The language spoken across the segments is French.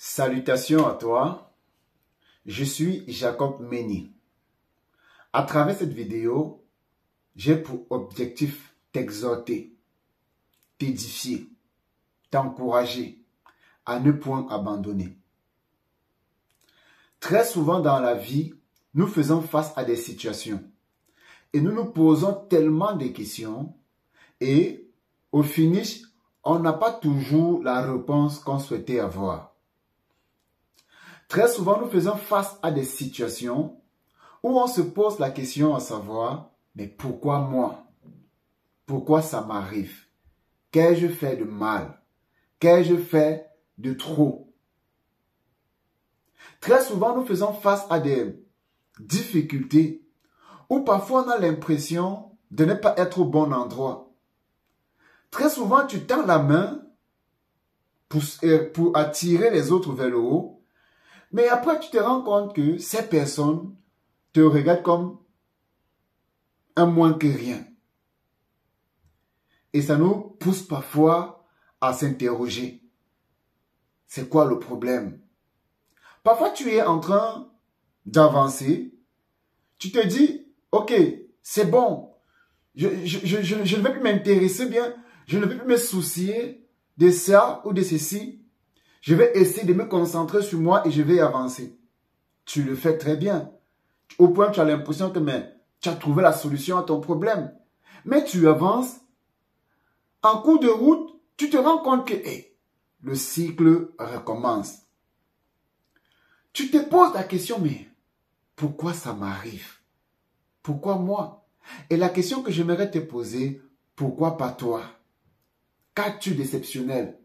Salutations à toi, je suis Jacob Meni. À travers cette vidéo, j'ai pour objectif t'exhorter, t'édifier, t'encourager à ne point abandonner. Très souvent dans la vie, nous faisons face à des situations et nous nous posons tellement de questions et au finish, on n'a pas toujours la réponse qu'on souhaitait avoir. Très souvent, nous faisons face à des situations où on se pose la question à savoir, mais pourquoi moi? Pourquoi ça m'arrive? Qu'ai-je fait de mal? Qu'ai-je fait de trop? Très souvent, nous faisons face à des difficultés où parfois on a l'impression de ne pas être au bon endroit. Très souvent, tu tends la main pour attirer les autres vers le haut, mais après, tu te rends compte que ces personnes te regardent comme un moins que rien. Et ça nous pousse parfois à s'interroger. C'est quoi le problème? Parfois, tu es en train d'avancer. Tu te dis, ok, c'est bon. Je ne vais plus m'intéresser bien. Je ne vais plus me soucier de ça ou de ceci. Je vais essayer de me concentrer sur moi et je vais avancer. Tu le fais très bien. Au point que tu as l'impression que tu as trouvé la solution à ton problème. Mais tu avances. En cours de route, tu te rends compte que le cycle recommence. Tu te poses la question, mais pourquoi ça m'arrive? Pourquoi moi? Et la question que j'aimerais te poser, pourquoi pas toi? Qu'as-tu d'exceptionnel?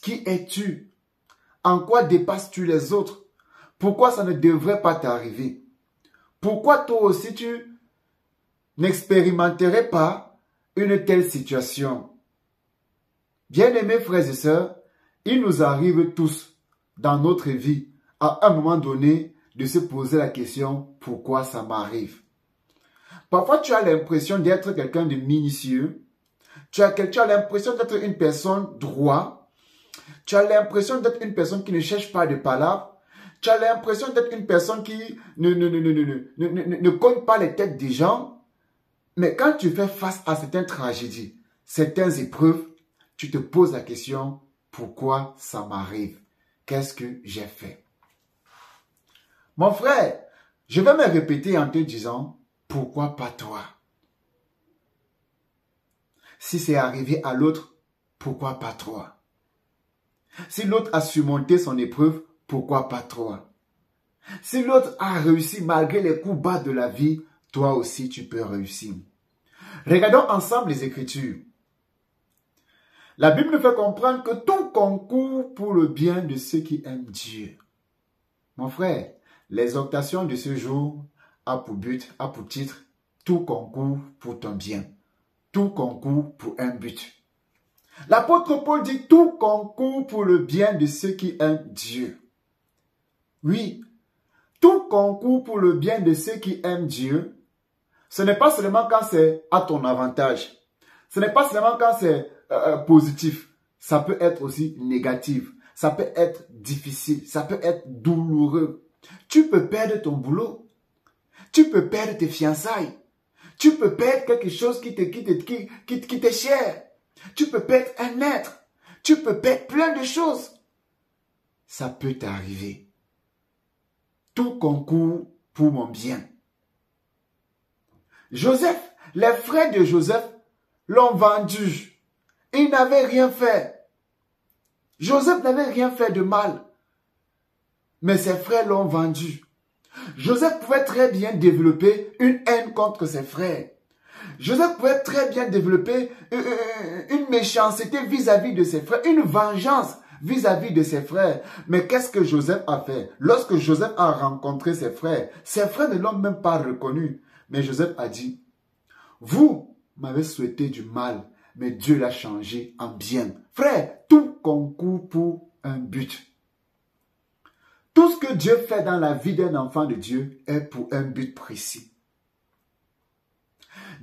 Qui es-tu? En quoi dépasses-tu les autres? Pourquoi ça ne devrait pas t'arriver? Pourquoi toi aussi tu n'expérimenterais pas une telle situation? Bien-aimés frères et sœurs, il nous arrive tous dans notre vie à un moment donné de se poser la question pourquoi ça m'arrive? Parfois tu as l'impression d'être quelqu'un de minutieux, tu as l'impression d'être une personne droite. Tu as l'impression d'être une personne qui ne cherche pas de palabres. Tu as l'impression d'être une personne qui ne cogne pas les têtes des gens. Mais quand tu fais face à certaines tragédies, certaines épreuves, tu te poses la question, pourquoi ça m'arrive? Qu'est-ce que j'ai fait? Mon frère, je vais me répéter en te disant, pourquoi pas toi? Si c'est arrivé à l'autre, pourquoi pas toi? Si l'autre a surmonté son épreuve, pourquoi pas toi? Si l'autre a réussi malgré les coups bas de la vie, toi aussi tu peux réussir. Regardons ensemble les Écritures. La Bible nous fait comprendre que tout concourt pour le bien de ceux qui aiment Dieu. Mon frère, l'exhortation de ce jour a pour but, a pour titre, tout concourt pour ton bien. Tout concourt pour un but. L'apôtre Paul dit tout concourt pour le bien de ceux qui aiment Dieu. Oui, tout concourt pour le bien de ceux qui aiment Dieu. Ce n'est pas seulement quand c'est à ton avantage. Ce n'est pas seulement quand c'est positif. Ça peut être aussi négatif. Ça peut être difficile. Ça peut être douloureux. Tu peux perdre ton boulot. Tu peux perdre tes fiançailles. Tu peux perdre quelque chose qui t'est cher. Tu peux perdre un être. Tu peux perdre plein de choses. Ça peut t'arriver. Tout concourt pour mon bien. Joseph, les frères de Joseph l'ont vendu. Il n'avait rien fait. Joseph n'avait rien fait de mal. Mais ses frères l'ont vendu. Joseph pouvait très bien développer une haine contre ses frères. Joseph pouvait très bien développer une méchanceté vis-à-vis de ses frères, une vengeance vis-à-vis de ses frères. Mais qu'est-ce que Joseph a fait? Lorsque Joseph a rencontré ses frères ne l'ont même pas reconnu. Mais Joseph a dit, vous m'avez souhaité du mal, mais Dieu l'a changé en bien. Frère, tout concourt pour un but. Tout ce que Dieu fait dans la vie d'un enfant de Dieu est pour un but précis.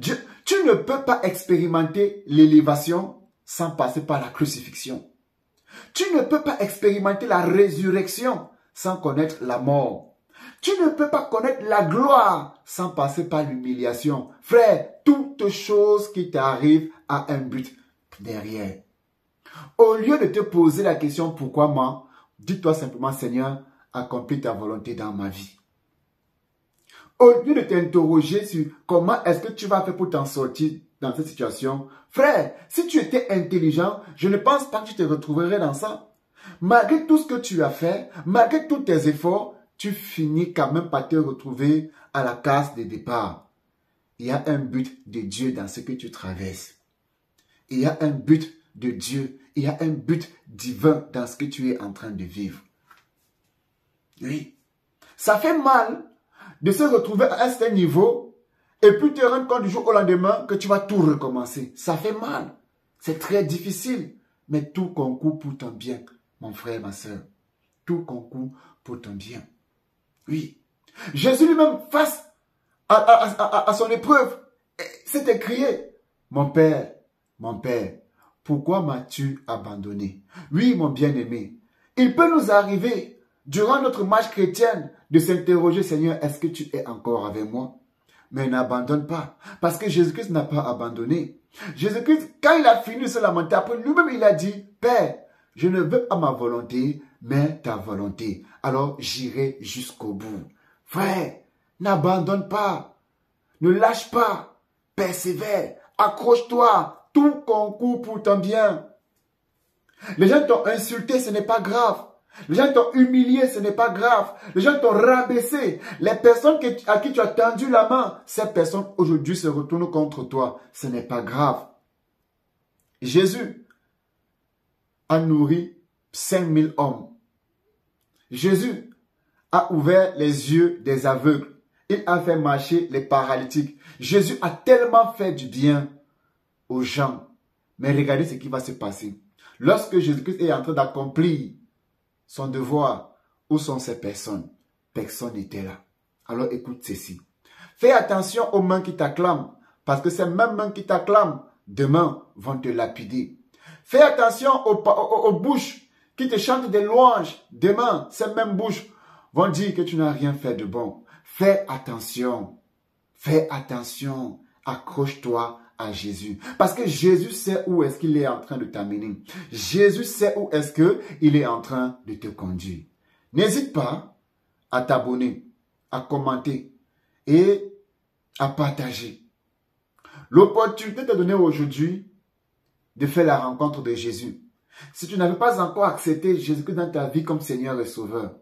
Tu ne peux pas expérimenter l'élévation sans passer par la crucifixion. Tu ne peux pas expérimenter la résurrection sans connaître la mort. Tu ne peux pas connaître la gloire sans passer par l'humiliation. Frère, toute chose qui t'arrive a un but derrière. Au lieu de te poser la question pourquoi moi, dis-toi simplement Seigneur, accomplis ta volonté dans ma vie. Au lieu de t'interroger sur comment est-ce que tu vas faire pour t'en sortir dans cette situation, frère, si tu étais intelligent, je ne pense pas que tu te retrouverais dans ça. Malgré tout ce que tu as fait, malgré tous tes efforts, tu finis quand même par te retrouver à la case de départ. Il y a un but de Dieu dans ce que tu traverses. Il y a un but de Dieu. Il y a un but divin dans ce que tu es en train de vivre. Oui. Ça fait mal de se retrouver à un certain niveau et puis te rendre compte du jour au lendemain que tu vas tout recommencer. Ça fait mal. C'est très difficile. Mais tout concourt pour ton bien, mon frère, ma soeur. Tout concourt pour ton bien. Oui. Jésus lui-même, face à son épreuve, s'est écrié, mon Père, pourquoi m'as-tu abandonné? Oui, mon bien-aimé, il peut nous arriver, durant notre marche chrétienne, de s'interroger, Seigneur, est-ce que tu es encore avec moi? Mais n'abandonne pas, parce que Jésus-Christ n'a pas abandonné. Jésus-Christ, quand il a fini de se lamenter, après lui-même, il a dit, Père, je ne veux pas ma volonté, mais ta volonté. Alors, j'irai jusqu'au bout. Frère, n'abandonne pas, ne lâche pas, persévère, accroche-toi, tout concourt pour ton bien. Les gens t'ont insulté, ce n'est pas grave. Les gens t'ont humilié, ce n'est pas grave. Les gens t'ont rabaissé. Les personnes à qui tu as tendu la main, ces personnes aujourd'hui se retournent contre toi. Ce n'est pas grave. Jésus a nourri 5000 hommes. Jésus a ouvert les yeux des aveugles. Il a fait marcher les paralytiques. Jésus a tellement fait du bien aux gens. Mais regardez ce qui va se passer. Lorsque Jésus-Christ est en train d'accomplir son devoir, où sont ces personnes? Personne n'était là. Alors écoute ceci. Fais attention aux mains qui t'acclament, parce que ces mêmes mains qui t'acclament, demain, vont te lapider. Fais attention aux bouches qui te chantent des louanges. Demain, ces mêmes bouches vont dire que tu n'as rien fait de bon. Fais attention. Fais attention. Accroche-toi à Jésus. Parce que Jésus sait où est-ce qu'il est en train de t'amener. Jésus sait où est-ce qu'il est en train de te conduire. N'hésite pas à t'abonner, à commenter et à partager. L'opportunité t'est donnée aujourd'hui de faire la rencontre de Jésus. Si tu n'avais pas encore accepté Jésus-Christ dans ta vie comme Seigneur et Sauveur,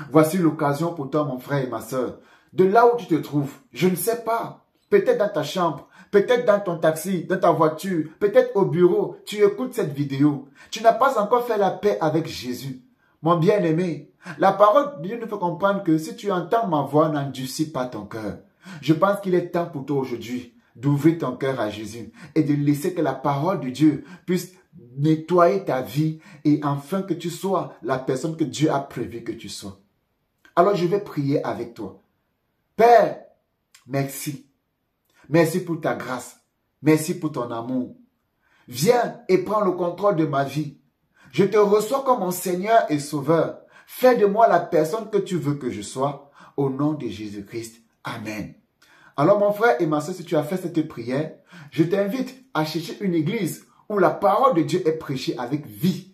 voici l'occasion pour toi, mon frère et ma soeur, de là où tu te trouves. Je ne sais pas. Peut-être dans ta chambre, peut-être dans ton taxi, dans ta voiture, peut-être au bureau, tu écoutes cette vidéo. Tu n'as pas encore fait la paix avec Jésus. Mon bien-aimé, la parole de Dieu nous fait comprendre que si tu entends ma voix, n'endurcis pas ton cœur. Je pense qu'il est temps pour toi aujourd'hui d'ouvrir ton cœur à Jésus et de laisser que la parole de Dieu puisse nettoyer ta vie et enfin que tu sois la personne que Dieu a prévu que tu sois. Alors je vais prier avec toi. Père, merci. Merci pour ta grâce. Merci pour ton amour. Viens et prends le contrôle de ma vie. Je te reçois comme mon Seigneur et Sauveur. Fais de moi la personne que tu veux que je sois. Au nom de Jésus-Christ. Amen. Alors mon frère et ma soeur, si tu as fait cette prière, je t'invite à chercher une église où la parole de Dieu est prêchée avec vie.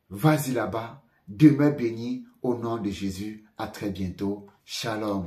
Vas-y là-bas. Demeure béni au nom de Jésus. À très bientôt. Shalom.